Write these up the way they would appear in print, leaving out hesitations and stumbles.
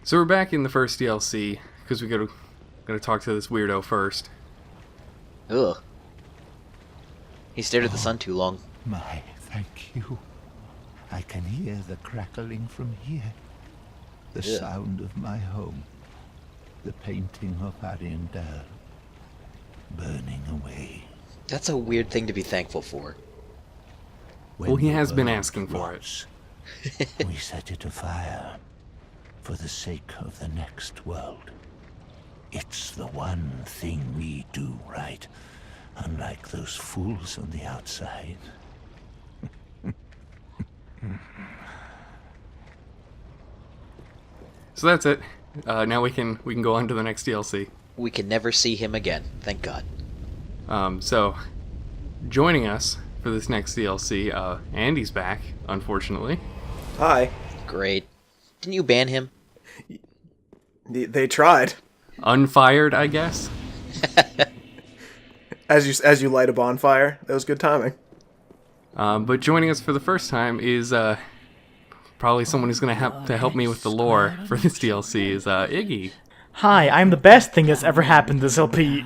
So we're back in the first DLC, because we gotta talk to this weirdo first. Ugh. He stared at the sun too long. My, thank you. I can hear the crackling from here. The Yeah. sound of my home. The painting of Ariandel. Burning away. That's a weird thing to be thankful for. Well, he When the has been world asking for it. rots, we set it afire. For the sake of the next world. It's the one thing we do right. Unlike those fools on the outside. So that's it. Now we can go on to the next DLC. We can never see him again, thank God. So joining us for this next DLC, Andy's back, unfortunately. Hi. Great. Didn't you ban him? They tried. Unfired, I guess. As you light a bonfire, that was good timing. But joining us for the first time is probably someone who's going to have to help me with the lore for this DLC is Iggy. Hi, I'm the best thing that's ever happened to this LP.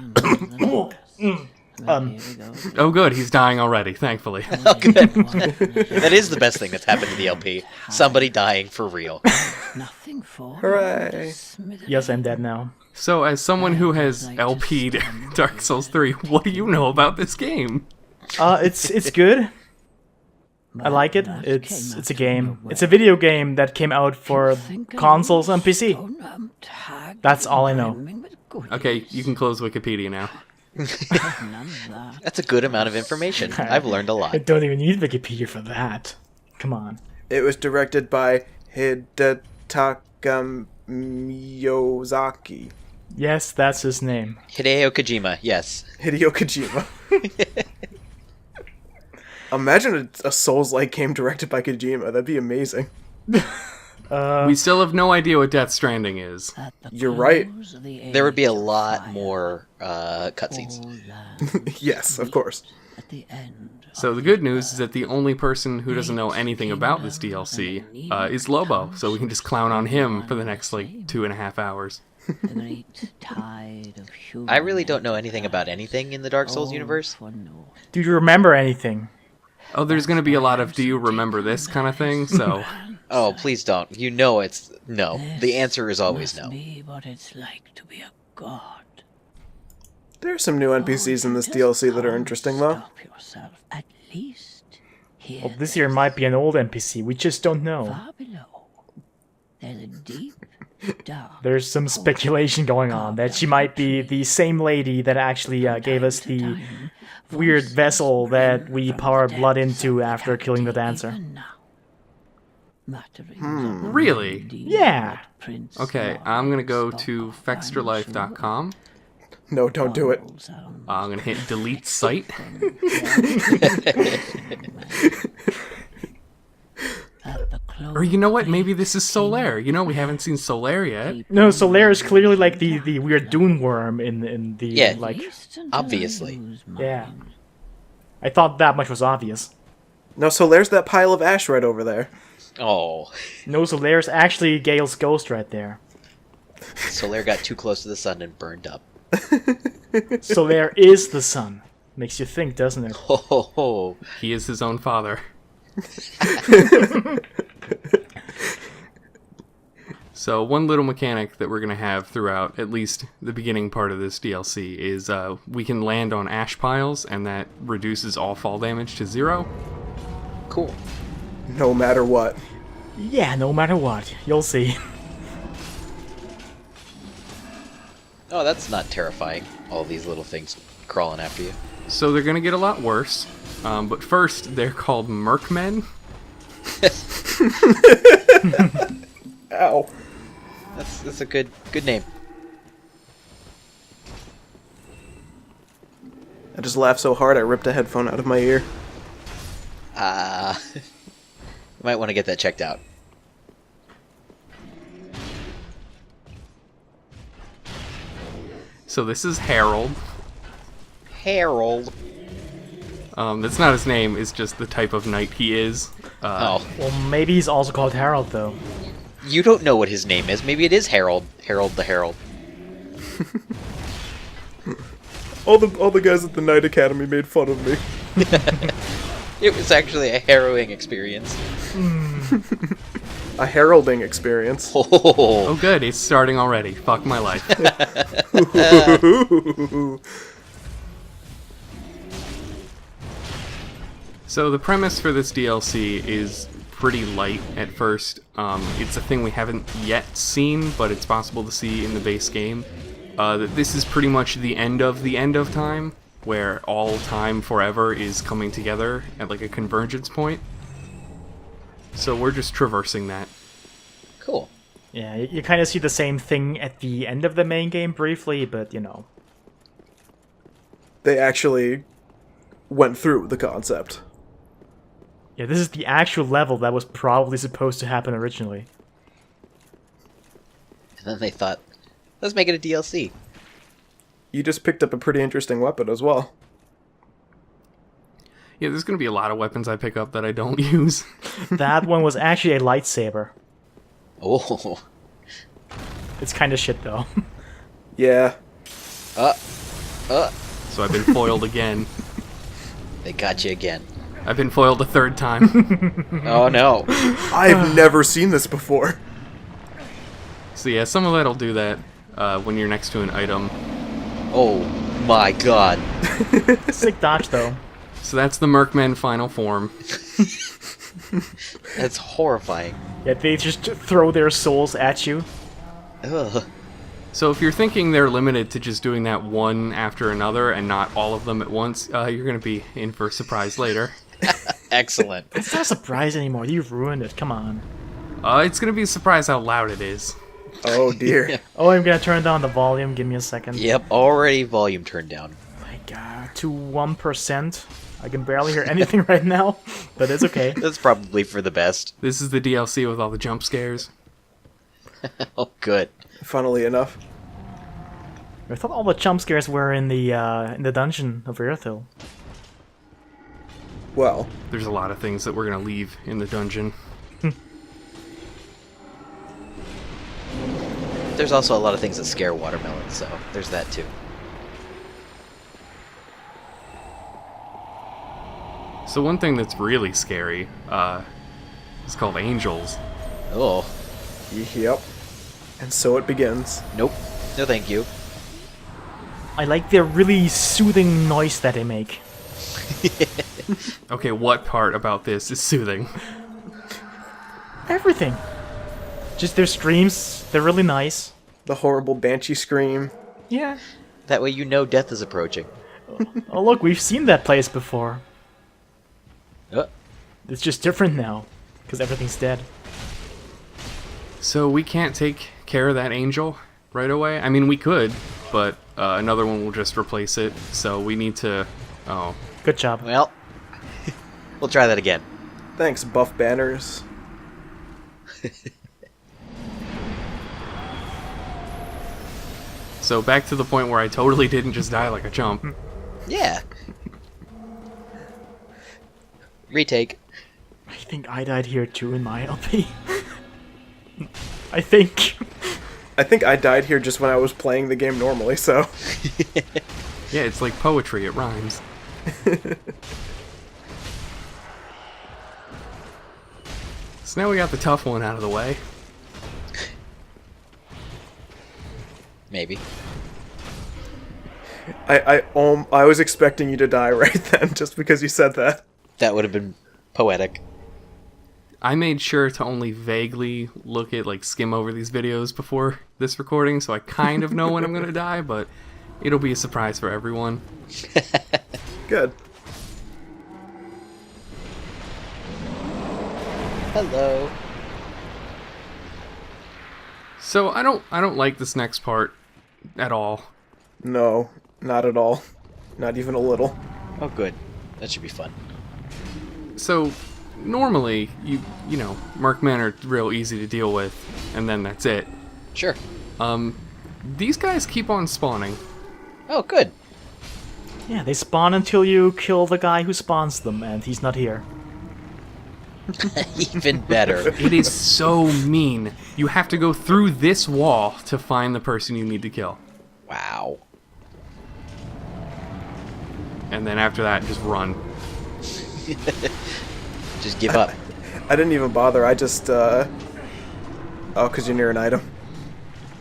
Oh good, he's dying already, thankfully. Oh, good. That is the best thing that's happened to the LP. Somebody dying for real. Nothing for Hooray. Yes, I'm dead now. So as someone who has LP'd Dark Souls 3, what do you know about this game? It's good. I like it. It's a game. It's a video game that came out for consoles and PC. That's all I know. Okay, you can close Wikipedia now. That's a good amount of information. I've learned a lot. I don't even need Wikipedia for that. Come on. It was directed by Hidetaka Miyazaki. Yes, that's his name. Hideo Kojima, yes. Hideo Kojima. Imagine a Souls-like game directed by Kojima. That'd be amazing. We still have no idea what Death Stranding is. You're right. There would be a lot more cutscenes. Yes, of course. At the end So the good news is that the only person who doesn't know anything about this DLC is Lobo, so we can just clown on him for the next, 2.5 hours. the great tide of human I really don't know anything about anything in the Dark Souls universe. for no Do you remember anything? Oh, there's gonna be a lot of do you remember this kind of thing, so... Oh, please don't. You know it's no. The answer is always must no. be what it's like to be a god. There's some new NPCs in this DLC that are interesting, though. Stop yourself. At least here. Well, this here might be an old NPC. We just don't know. Far below, there's a deep, dark. There's some speculation going on that she might be the same lady that actually gave us the weird vessel that we poured blood into after killing the dancer. Really? Yeah. Okay, I'm gonna go to fextralife.com. No, don't do it. I'm gonna hit delete site. Or you know what? Maybe this is Solaire. You know, we haven't seen Solaire yet. No, Solaire is clearly like the weird Dune worm in the Yeah. Obviously. Yeah. I thought that much was obvious. No, so there's that pile of ash right over there. Oh, No, Solaire's actually Gale's ghost right there. Solaire got too close to the sun and burned up. Solaire is the sun. Makes you think, doesn't it? Ho ho ho. He is his own father. So one little mechanic that we're going to have throughout at least the beginning part of this DLC is we can land on ash piles, and that reduces all fall damage to 0. Cool. No matter what. Yeah, no matter what. You'll see. Oh, that's not terrifying. All these little things crawling after you. So they're going to get a lot worse, but first they're called Mercmen. Ow. That's a good name. I just laughed so hard I ripped a headphone out of my ear. You might want to get that checked out. So this is Harold. Harold. That's not his name, it's just the type of knight he is. Oh, Well, maybe he's also called Harold, though. You don't know what his name is. Maybe it is Harold. Harold the Herald. All the guys at the Knight Academy made fun of me. It was actually a harrowing experience. A heralding experience. Oh, Oh, good. It's starting already. Fuck my life. So the premise for this DLC is pretty light at first. It's a thing we haven't yet seen, but it's possible to see in the base game. That this is pretty much the end of time, where all time forever is coming together at like a convergence point. So we're just traversing that. cool. Yeah, you kind of see the same thing at the end of the main game briefly, but you know. They actually went through the concept. Yeah, this is the actual level that was probably supposed to happen originally. And then they thought, let's make it a DLC. You just picked up a pretty interesting weapon as well. Yeah, there's gonna be a lot of weapons I pick up that I don't use. That one was actually a lightsaber. Oh. It's kind of shit though. Yeah. So I've been foiled again. They got you again. I've been foiled a third time. Oh no. I've never seen this before. So yeah, some of that'll do that when you're next to an item. Oh my god. Sick dodge though. So that's the Mercmen final form. That's horrifying. Yeah, they just throw their souls at you. Ugh. So if you're thinking they're limited to just doing that one after another and not all of them at once, you're going to be in for a surprise later. Excellent. It's not a surprise anymore. You've ruined it. Come on. It's going to be a surprise how loud it is. Oh dear. Oh, I'm gonna turn down the volume. Give me a second. Yep, already volume turned down. My God, to 1%. I can barely hear anything right now, but it's okay. That's probably for the best. This is the DLC with all the jump scares. Oh, good. Funnily enough. I thought all the jump scares were in the dungeon of Earthhill. Well, There's a lot of things that we're going to leave in the dungeon. There's also a lot of things that scare watermelons, so there's that too. So one thing that's really scary is called angels. Oh, yep. And so it begins. nope. No thank you. I like the really soothing noise that they make. Okay, what part about this is soothing? Everything. Just their screams, they're really nice. The horrible banshee scream. Yeah. That way you know death is approaching. Oh look, we've seen that place before. Uh, It's just different now, because everything's dead. So we can't take care of that angel right away? I mean, we could, but another one will just replace it, so we need to... Oh, Good job. well, we'll try that again. Thanks, Buff Banners. so back to the point where I totally didn't just die like a chump. Yeah. Retake. I think I died here too in my LP. I think. I think I died here just when I was playing the game normally, so... Yeah, it's like poetry, it rhymes. So now we got the tough one out of the way. Maybe. I was expecting you to die right then, just because you said that. That would have been poetic. I made sure to only vaguely look at, like, skim over these videos before this recording, so I kind of know when I'm gonna die, but it'll be a surprise for everyone. Good. Hello. So I don't like this next part at all. No, not at all. Not even a little. Oh, good. That should be fun. So normally, you know, Mercmen are real easy to deal with, and then that's it. Sure. These guys keep on spawning. Oh, good. Yeah, they spawn until you kill the guy who spawns them, and he's not here. Even better. It is so mean. You have to go through this wall to find the person you need to kill. Wow. And then after that, just run. Just give up. I didn't even bother. I just, Oh, because you're near an item.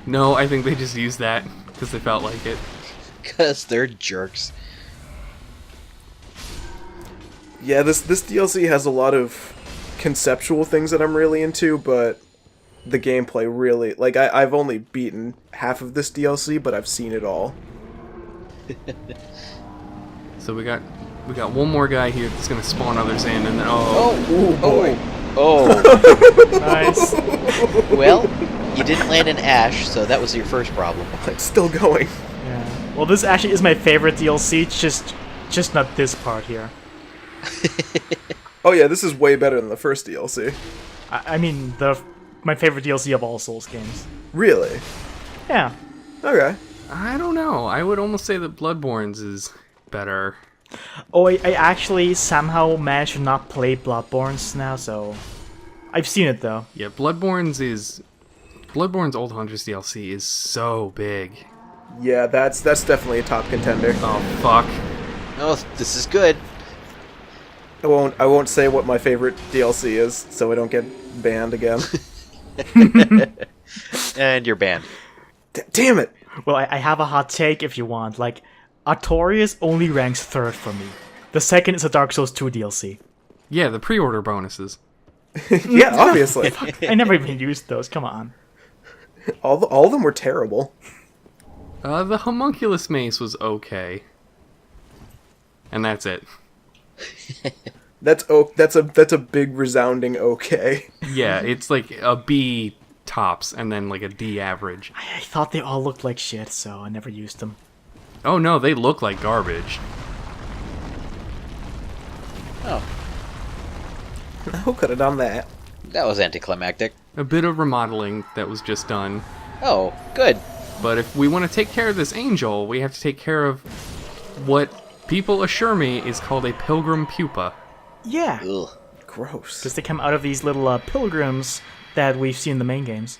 No, I think they just used that because they felt like it. Because they're jerks. Yeah, this DLC has a lot of conceptual things that I'm really into, but the gameplay really... Like, I've only beaten half of this DLC, but I've seen it all. So we got one more guy here that's gonna spawn others in, and then Oh! boy. Oh! Nice. Well, you didn't land an ash, so that was your first problem. It's still going. Yeah. Well, this actually is my favorite DLC. It's just not this part here. Oh yeah, this is way better than the first DLC. I mean, my favorite DLC of all Souls games. Really? Yeah. Okay. I don't know. I would almost say that Bloodborne's is better. Oh, I actually somehow managed to not play Bloodborne's now, so I've seen it though. Yeah, Bloodborne's Old Hunters DLC is so big. Yeah, that's definitely a top contender. Oh fuck. Oh, this is good. I won't say what my favorite DLC is, so I don't get banned again. And you're banned. Damn it! Well, I have a hot take if you want. Like, Artorias only ranks 3rd for me. The second is a Dark Souls 2 DLC. Yeah, the pre-order bonuses. Yeah, obviously. I never even used those, come on. all of them were terrible. The Homunculus Mace was okay. And that's it. That's a big resounding okay. Yeah, it's like a B tops and then like a D average. I thought they all looked like shit, so I never used them. Oh no, they look like garbage. Oh, Who could have done that? that was anticlimactic. A bit of remodeling that was just done. Oh, good. But if we want to take care of this angel, we have to take care of what people assure me is called a pilgrim pupa. Yeah, Ugh. Gross. because they come out of these little pilgrims that we've seen in the main games.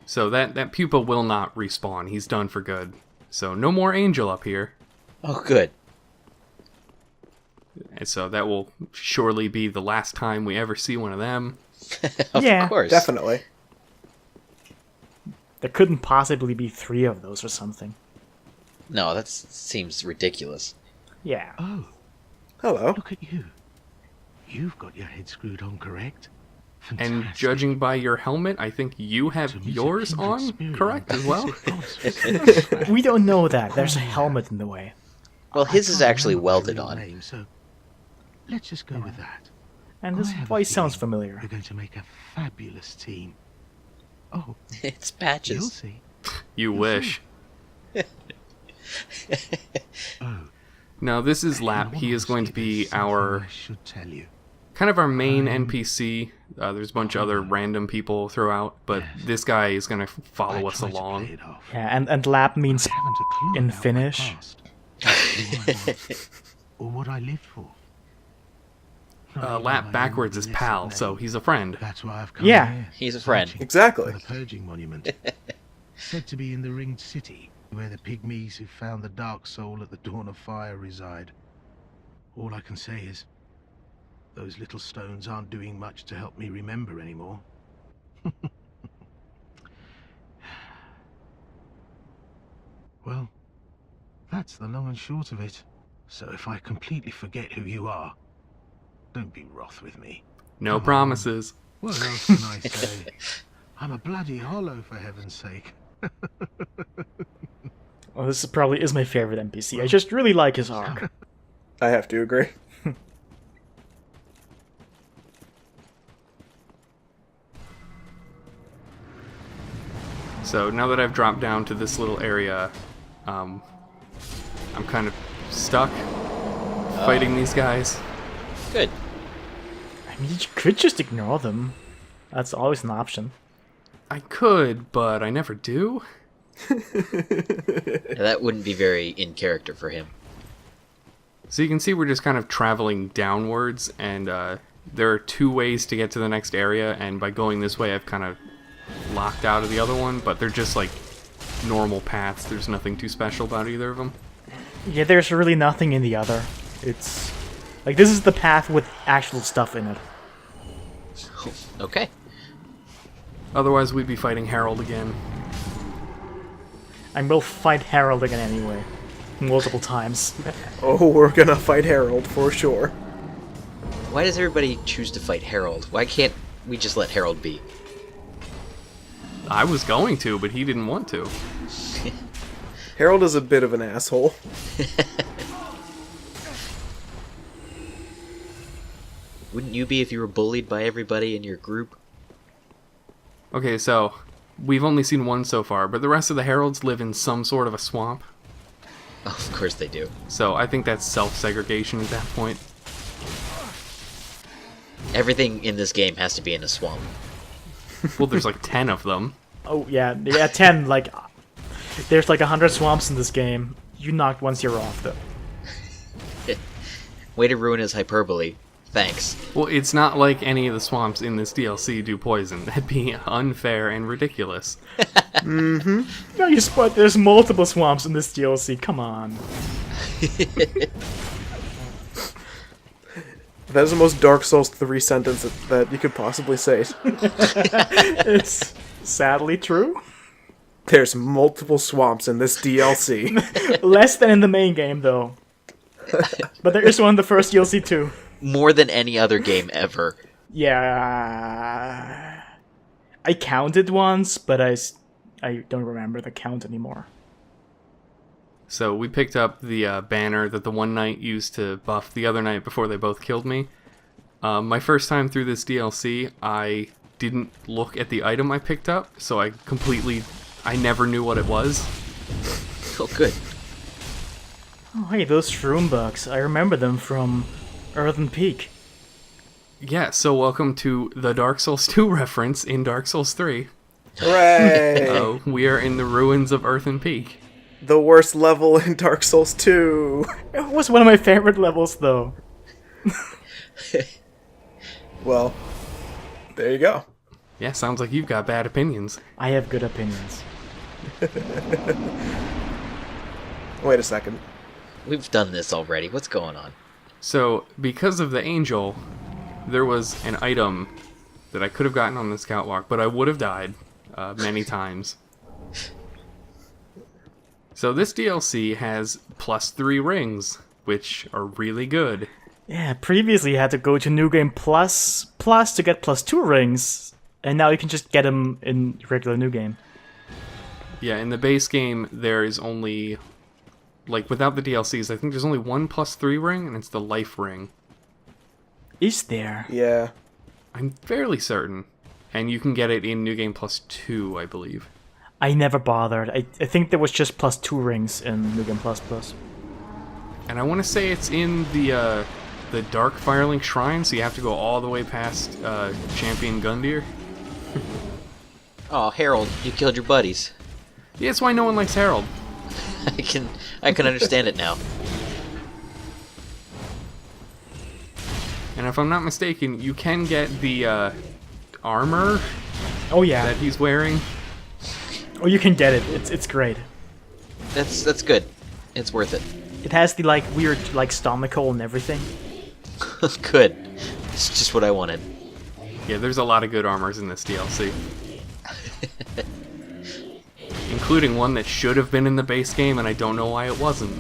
So that pupa will not respawn. He's done for good. So no more angel up here. Oh, good. And so that will surely be the last time we ever see one of them. Yeah, Of course. Definitely. there couldn't possibly be 3 of those or something. No, that seems ridiculous. Yeah. Oh, Hello. look at you. You've got your head screwed on correct. And Fantastic. judging by your helmet, I think you have To meet a yours kindred on, spirit correct, as well? We don't know that. There's a helmet in the way. Well, his is can't actually remember welded your on. Name, so let's just go with that. And I this have a voice sounds feeling familiar. We're going to make a fabulous team. Oh, It's you'll Patches. see. You wish. Oh, No, this is you Lap. know He what, is going to Steve, be there's something our I should tell you. kind of our main NPC. There's a bunch of other random people throughout, but this guy is going to I follow us tried to play along. it off. Yeah, and lap means I haven't a clue in about my Finnish. past, who I was, or what I lived for. Not even Lap my backwards own is blessed pal, so name. he's a friend. That's why I've come Yeah. here. He's a friend. searching Exactly. for the purging monument. Said to be in the Ringed City, where the pygmies who found the dark soul at the dawn of fire reside. All I can say is, those little stones aren't doing much to help me remember anymore. Well, that's the long and short of it. So if I completely forget who you are, don't be wroth with me. No Come on. promises. What else can I say? I'm a bloody hollow, for heaven's sake. Well, this probably is my favorite NPC. I just really like his arc. I have to agree. So now that I've dropped down to this little area, I'm kind of stuck fighting these guys. Good. I mean, you could just ignore them. That's always an option. I could, but I never do. That wouldn't be very in character for him. So you can see we're just kind of traveling downwards, and there are 2 ways to get to the next area, and by going this way, I've kind of locked out of the other one, but they're just like normal paths. There's nothing too special about either of them. Yeah, there's really nothing in the other. It's like this is the path with actual stuff in it. Okay. Otherwise, we'd be fighting Harold again. And we'll fight Harold again anyway. Multiple times. Oh, we're gonna fight Harold for sure. Why does everybody choose to fight Harold? Why can't we just let Harold be? I was going to, but he didn't want to. Harold is a bit of an asshole. Wouldn't you be if you were bullied by everybody in your group? Okay, so we've only seen one so far, but the rest of the Heralds live in some sort of a swamp. Oh, of course they do. So I think that's self-segregation at that point. Everything in this game has to be in a swamp. Well, there's like 10 of them. Oh yeah, 10. Like, there's like 100 swamps in this game. You knocked once you're off though. Way to ruin his hyperbole. Thanks. Well, it's not like any of the swamps in this DLC do poison. That'd be unfair and ridiculous. No, you spot. There's multiple swamps in this DLC. Come on. That is the most Dark Souls 3 sentence that you could possibly say. It's sadly true. There's multiple swamps in this DLC. Less than in the main game though. But there is one in the first DLC too. More than any other game ever. Yeah, I counted once, but I don't remember the count anymore. So we picked up the banner that the one knight used to buff the other knight before they both killed me. My first time through this DLC, I didn't look at the item I picked up, so I never knew what it was. Oh, good. Oh, hey, those shroom bugs. I remember them from Earthen Peak. Yeah, so welcome to the Dark Souls 2 reference in Dark Souls 3. Hooray! We are in the ruins of Earthen Peak. The worst level in Dark Souls 2. It was one of my favorite levels, though. Well, there you go. Yeah, sounds like you've got bad opinions. I have good opinions. Wait a second. We've done this already. What's going on? So, because of the angel, there was an item that I could have gotten on the scout walk, but I would have died many times. So this DLC has +3 rings, which are really good. Yeah, previously you had to go to New Game Plus to get +2 rings, and now you can just get them in regular New Game. Yeah, in the base game, there is only, like, without the DLCs, I think there's only one +3 ring, and it's the life ring. Is there? Yeah. I'm fairly certain. And you can get it in New Game +2, I believe. I never bothered. I think there was just +2 rings in New Game Plus. And I want to say it's in the Dark Firelink Shrine, so you have to go all the way past Champion Gundyr. Oh, Harold, you killed your buddies. Yeah, that's why no one likes Harold. I can understand it now. And if I'm not mistaken, you can get the armor Oh yeah. that he's wearing. Oh, you can get it. It's great. That's good. It's worth it. It has the like weird like stomach hole and everything. Good. It's just what I wanted. Yeah, there's a lot of good armors in this DLC. Including one that should have been in the base game, and I don't know why it wasn't.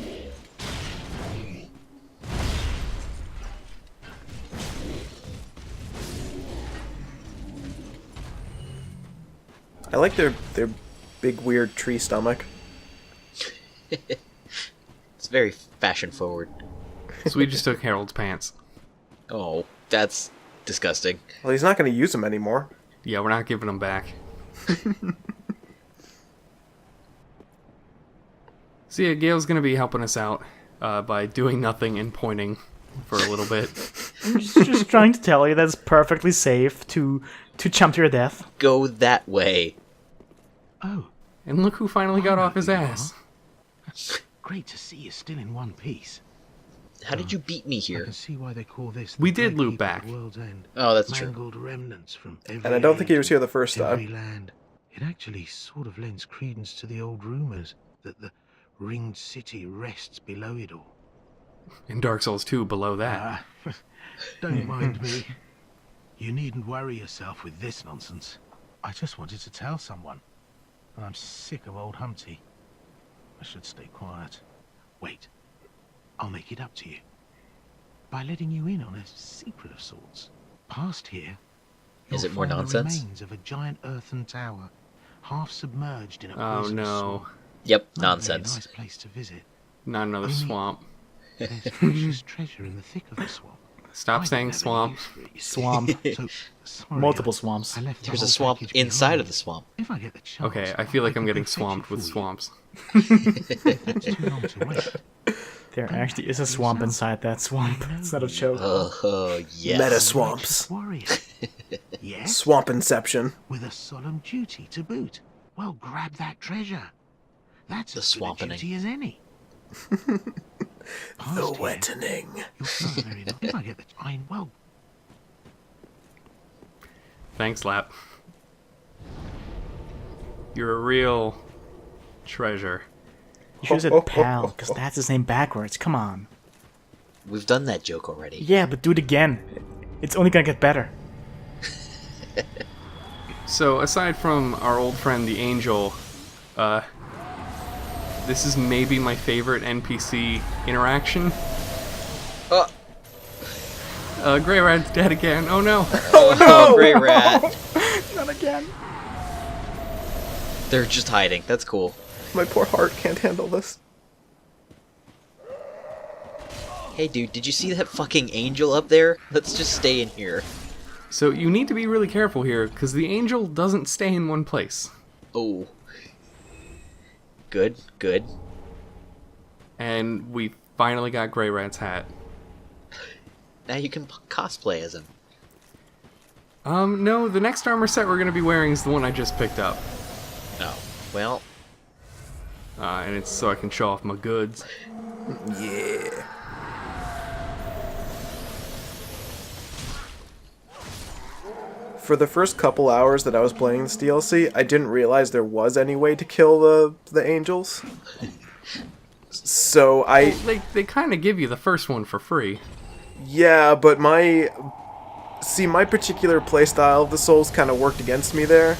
I like their big weird tree stomach. It's very fashion forward. So we just took Harold's pants. Oh, that's disgusting. Well, he's not going to use them anymore. Yeah, we're not giving them back. So yeah, Gale's gonna be helping us out by doing nothing and pointing for a little bit. I'm just trying to tell you that it's perfectly safe to jump to your death. Go that way. Oh, And look who finally got off his ass. great to see you still in one piece. How did you beat me I here? can see why they call this the We did Black loop Heap back. of the World's End. Oh, that's true. Mangled remnants from every And I don't think he age, was here the first every time. land. It actually sort of lends credence to the old rumors that the ringed city rests below it all. In Dark Souls 2, below that. Don't mind me. You needn't worry yourself with this nonsense. I just wanted to tell someone. And I'm sick of old Humpty. I should stay quiet. Wait. I'll make it up to you. By letting you in on a secret of sorts. Past here, Is you'll it more find nonsense? the remains of a giant earthen tower, half submerged in a Oh poisonous no. swamp. Yep, Not a very nonsense. nice place to visit. Not another Only- swamp. There's precious treasure in the thick of the swamp. Stop I saying don't have any swamp. use for it, you see. Swamp. So, sorry, Multiple I swamps. left the There's a whole swamp package inside behind. of the swamp. If I get the chance, Okay, I feel like I'm could getting go fetch swamped it with for you. swamps. That's too long to wait. There actually is a swamp inside that swamp. It's not a joke. Oh, yes. Meta Righteous swamps. warrior. Yes, Swamp Inception. with a solemn duty to boot. Well, grab that treasure. That's The as good a swampening. duty as any. The Past here, wettening. you'll find very long. If I get the well, Thanks, Lap. You're a real treasure. You should have said pal, because that's his name backwards. Come on. We've done that joke already. Yeah, but do it again. It's only gonna get better. So, aside from our old friend the Angel, this is maybe my favorite NPC interaction. Oh, Grey Rat's dead again. Oh no. oh, Grey Rat. Not again. They're just hiding. That's cool. My poor heart can't handle this. Hey, dude, did you see that fucking angel up there? Let's just stay in here. So, you need to be really careful here, because the Angel doesn't stay in one place. Oh. Good, good. And we finally got Grey Rat's hat. Now you can cosplay as him. No, the next armor set we're gonna be wearing is the one I just picked up. Oh, well, And it's so I can show off my goods. Yeah. For the first couple hours that I was playing this DLC, I didn't realize there was any way to kill the angels. So They kind of give you the first one for free. yeah, but my particular playstyle of the Souls kind of worked against me there,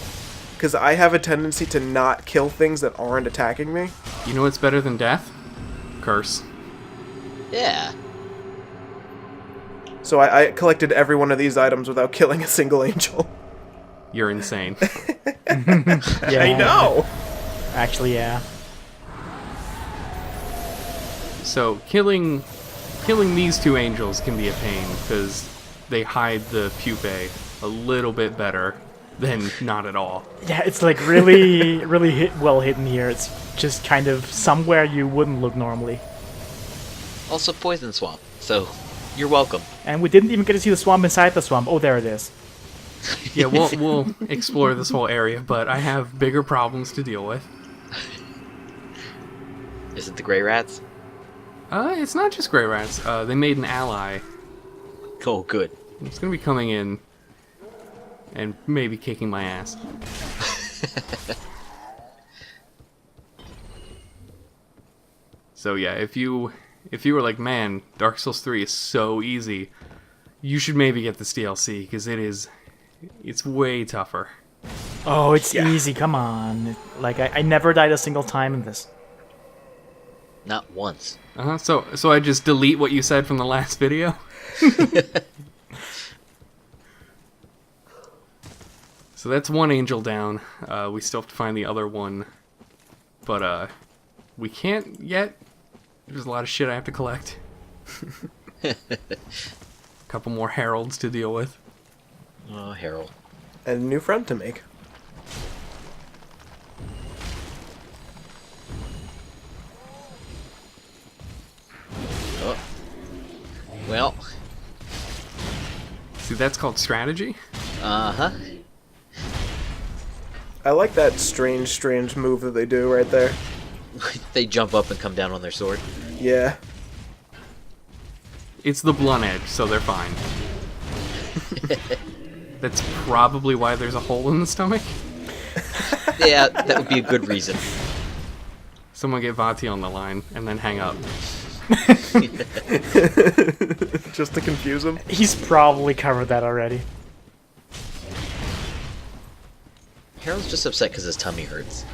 because I have a tendency to not kill things that aren't attacking me. You know what's better than death? Curse. yeah. So I collected every one of these items without killing a single angel. You're insane. Yeah. I know. Actually, yeah. So killing these two angels can be a pain because they hide the pupae a little bit better than not at all. Yeah, it's like really, really well hidden here. It's just kind of somewhere you wouldn't look normally. Also poison swamp, so you're welcome. And we didn't even get to see the swamp inside the swamp. Oh, there it is. Yeah, we'll explore this whole area, but I have bigger problems to deal with. Is it the Grey Rats? It's not just Grey Rats. They made an ally. Oh, good. It's gonna be coming in and maybe kicking my ass. So yeah, if you were like, man, Dark Souls 3 is so easy, you should maybe get this DLC because it's way tougher. Oh, it's easy. Come on. Like, I never died a single time in this. Not once. So I just delete what you said from the last video. So that's one angel down. We still have to find the other one, but we can't yet. There's a lot of shit I have to collect. A couple more heralds to deal with. Oh, Harold. And a new friend to make. Oh. Well, See, that's called strategy. uh-huh. I like that strange move that they do right there. They jump up and come down on their sword. Yeah. It's the blunt edge, so they're fine. That's probably why there's a hole in the stomach. Yeah, that would be a good reason. Someone get Vati on the line, and then hang up. Just to confuse him. He's probably covered that already. Harold's just upset because his tummy hurts.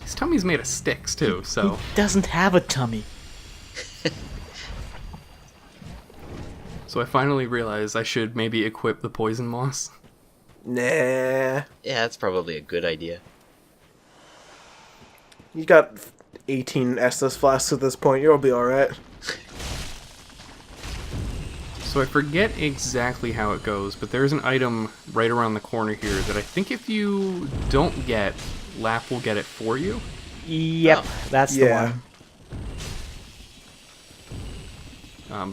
His tummy's made of sticks, too, so... Doesn't have a tummy. So I finally realized I should maybe equip the poison moss. Nah. Yeah, that's probably a good idea. You got 18 Estus flasks at this point. You'll be alright. So I forget exactly how it goes, but there's an item right around the corner here that I think if you don't get, Lap will get it for you. Yep, that's the Yeah. one.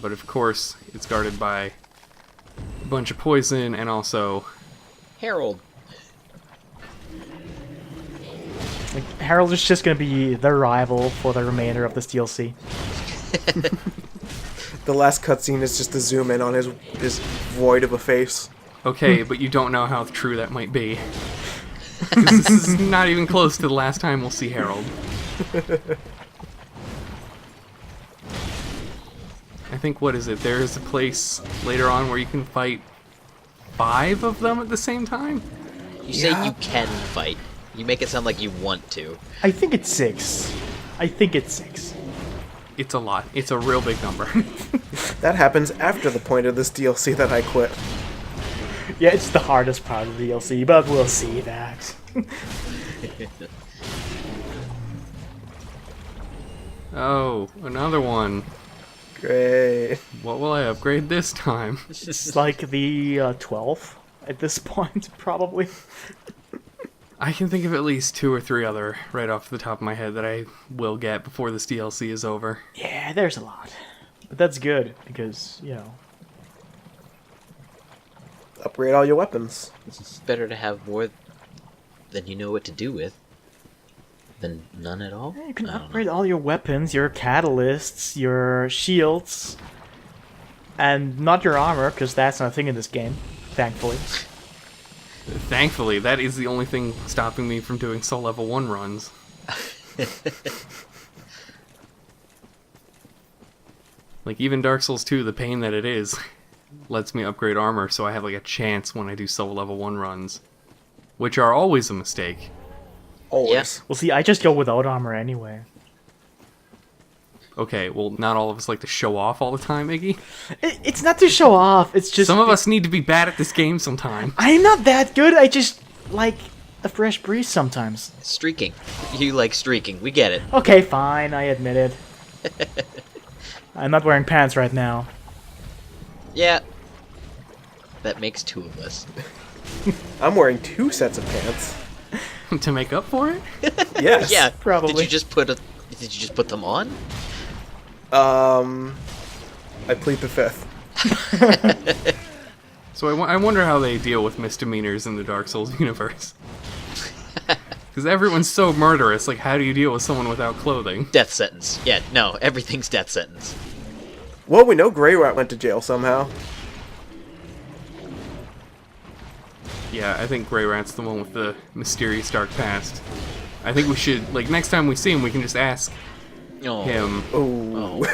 But of course, it's guarded by a bunch of poison and also... Harold. Like, Harold is just gonna be the rival for the remainder of this DLC. The last cutscene is just to zoom in on his void of a face. Okay, but you don't know how true that might be. 'Cause this is not even close to the last time we'll see Harold. I think, what is it? There is a place later on where you can fight 5 of them at the same time? You say you can fight. You make it sound like you want to. I think it's 6. I think it's 6. It's a lot. It's a real big number. That happens after the point of this DLC that I quit. Yeah, it's the hardest part of the DLC, but we'll see that. Oh, another one. Great. What will I upgrade this time? It's like the 12th at this point, probably. I can think of at least 2 or 3 other right off the top of my head that I will get before this DLC is over. Yeah, there's a lot. But that's good, because, you know... Upgrade all your weapons. It's better to have more than you know what to do with than none at all. You can I don't upgrade all your weapons, your catalysts, your shields, and not your armor, because that's not a thing in this game, thankfully. Thankfully, that is the only thing stopping me from doing Soul Level 1 runs. Like, even Dark Souls 2, the pain that it is, lets me upgrade armor so I have, like, a chance when I do Soul Level 1 runs. Which are always a mistake. Always. Yes. Well, see, I just go without armor anyway. Okay, well, not all of us like to show off all the time, Iggy. It's not to show off, it's just... Some of us need to be bad at this game sometime. I'm not that good, I just like a fresh breeze sometimes. Streaking. You like streaking. We get it. Okay, fine, I admit it. I'm not wearing pants right now. Yeah. That makes 2 of us. I'm wearing 2 sets of pants. To make up for it? Yes. Yeah. Probably. Did you just put them on? I plead the 5th. So I wonder how they deal with misdemeanors in the Dark Souls universe. Because everyone's so murderous, like, how do you deal with someone without clothing? Death sentence. Yeah, no, everything's death sentence. Well, we know Grey Rat went to jail somehow. Yeah, I think Grey Rat's the one with the mysterious dark past. I think we should, like, next time we see him, we can just ask Oh. him. Ooh.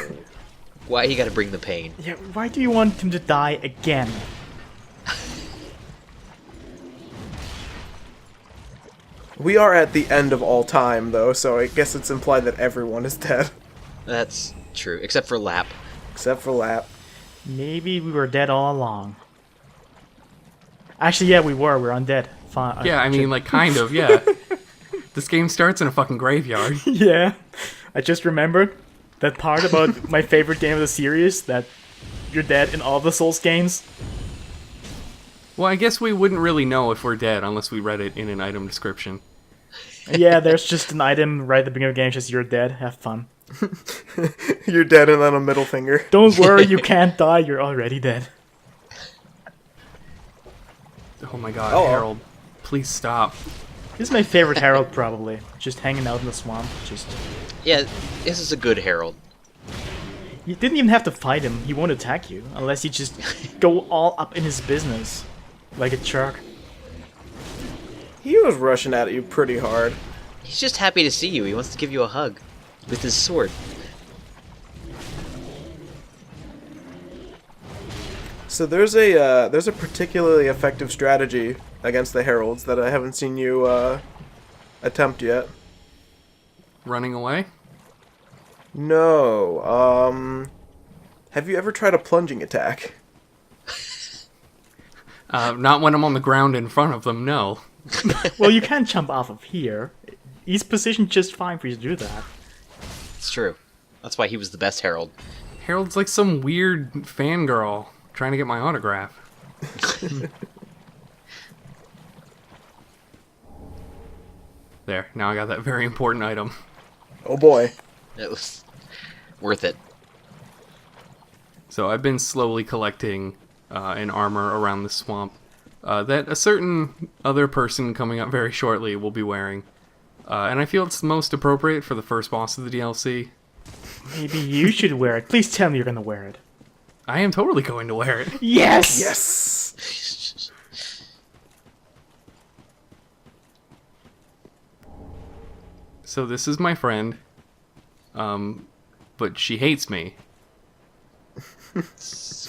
Why you gotta bring the pain? Yeah, why do you want him to die again? We are at the end of all time, though, so I guess it's implied that everyone is dead. That's true, except for Lap. Except for Lap. Maybe we were dead all along. Actually, yeah, we were. We're undead. Fine. Yeah, I mean, like, kind of, yeah. This game starts in a fucking graveyard. Yeah. I just remembered that part about my favorite game of the series, that you're dead in all the Souls games. Well, I guess we wouldn't really know if we're dead unless we read it in an item description. Yeah, there's just an item right at the beginning of the game, just you're dead, have fun. You're dead and then a middle finger. Don't worry, you can't die, you're already dead. Oh my god, Oh. Harold. Please stop. This is my favorite Harold, probably. Just hanging out in the swamp, just... Yeah, this is a good Herald. You didn't even have to fight him. He won't attack you unless you just go all up in his business, like a jerk. He was rushing at you pretty hard. He's just happy to see you. He wants to give you a hug with his sword. So there's a particularly effective strategy against the heralds that I haven't seen you attempt yet. Running away? No. Have you ever tried a plunging attack? Not when I'm on the ground in front of them, no. Well, you can jump off of here. He's positioned just fine for you to do that. It's true. That's why he was the best herald. Harold's like some weird fangirl trying to get my autograph. There, now I got that very important item. Oh boy. It was worth it. So I've been slowly collecting an armor around the swamp that a certain other person coming up very shortly will be wearing. And I feel it's the most appropriate for the first boss of the DLC. Maybe you should wear it. Please tell me you're gonna wear it. I am totally going to wear it. Yes! Yes. So this is my friend, but she hates me.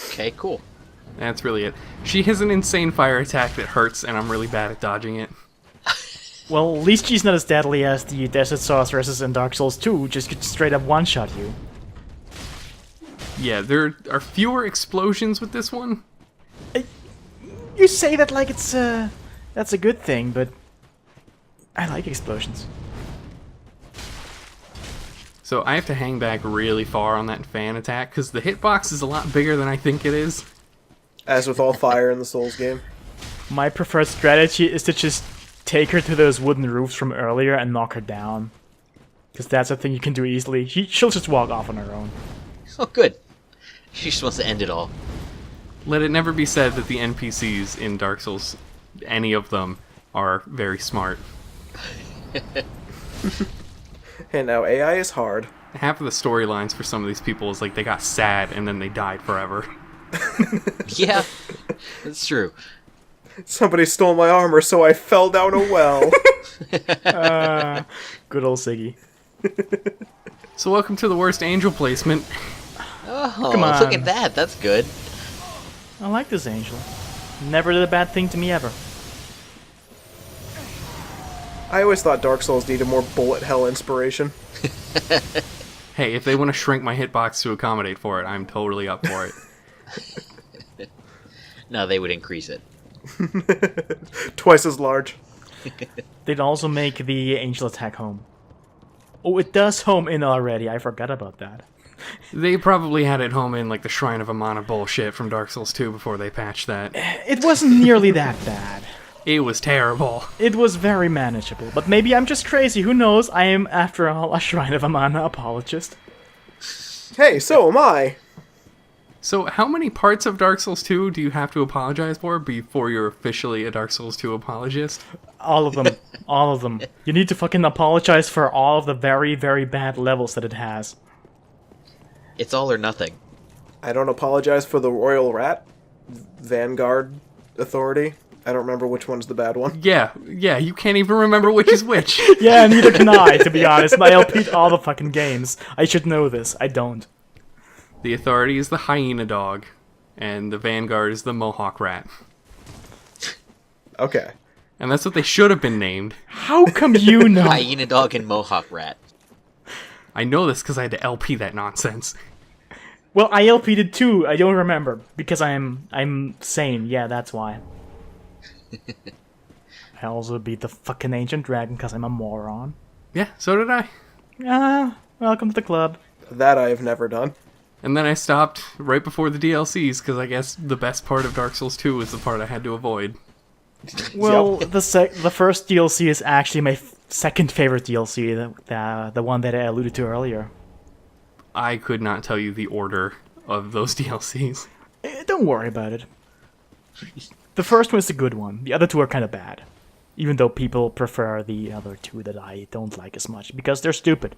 Okay, cool. That's really it. She has an insane fire attack that hurts, and I'm really bad at dodging it. Well, at least she's not as deadly as the Desert Sorceresses in Dark Souls 2, who just could straight up one-shot you. Yeah, there are fewer explosions with this one. You say that like it's that's a good thing, but I like explosions. So I have to hang back really far on that fan attack, because the hitbox is a lot bigger than I think it is. As with all fire in the Souls game. My preferred strategy is to just take her to those wooden roofs from earlier and knock her down. Because that's a thing you can do easily. She'll just walk off on her own. Oh, good. She just wants to end it all. Let it never be said that the NPCs in Dark Souls, any of them, are very smart. Hey, now AI is hard. Half of the storylines for some of these people is like they got sad and then they died forever. Yeah, that's true. Somebody stole my armor, so I fell down a well. Good old Siggy. So welcome to the worst angel placement. Oh, Come on. look at that. That's good. I like this angel. Never did a bad thing to me ever. I always thought Dark Souls needed more bullet hell inspiration. Hey, if they want to shrink my hitbox to accommodate for it, I'm totally up for it. No, they would increase it. Twice as large. They'd also make the angel attack home. Oh, it does home in already. I forgot about that. They probably had it home in like the Shrine of Amana bullshit from Dark Souls 2 before they patched that. It wasn't nearly that bad. It was terrible. It was very manageable, but maybe I'm just crazy. Who knows? I am, after all, a Shrine of Amana apologist. Hey, so am I. So how many parts of Dark Souls 2 do you have to apologize for before you're officially a Dark Souls 2 apologist? All of them. All of them. You need to fucking apologize for all of the very, very bad levels that it has. It's all or nothing. I don't apologize for the Royal Rat Vanguard Authority. I don't remember which one's the bad one. Yeah, you can't even remember which is which. Yeah, neither can I, to be honest. I LP'd all the fucking games. I should know this. I don't. The Authority is the hyena dog, and the Vanguard is the Mohawk rat. Okay. And that's what they should have been named. How come you know? Hyena dog and Mohawk rat. I know this because I had to LP that nonsense. Well, I LP'd it too. I don't remember. Because I'm sane. Yeah, that's why. I also beat the fucking Ancient Dragon because I'm a moron. Yeah, so did I. Welcome to the club. That I have never done. And then I stopped right before the DLCs because I guess the best part of Dark Souls 2 was the part I had to avoid. Well, the first DLC is actually my second favorite DLC, the one that I alluded to earlier. I could not tell you the order of those DLCs. Don't worry about it. The first one is the good one. The other two are kind of bad. Even though people prefer the other two that I don't like as much, because they're stupid.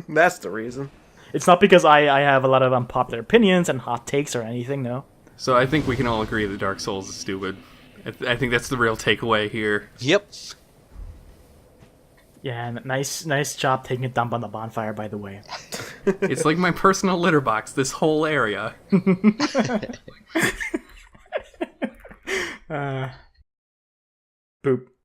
That's the reason. It's not because I have a lot of unpopular opinions and hot takes or anything, no. So I think we can all agree that Dark Souls is stupid. I think that's the real takeaway here. Yep. Yeah, and nice job taking a dump on the bonfire, by the way. It's like my personal litter box, this whole area. Poop.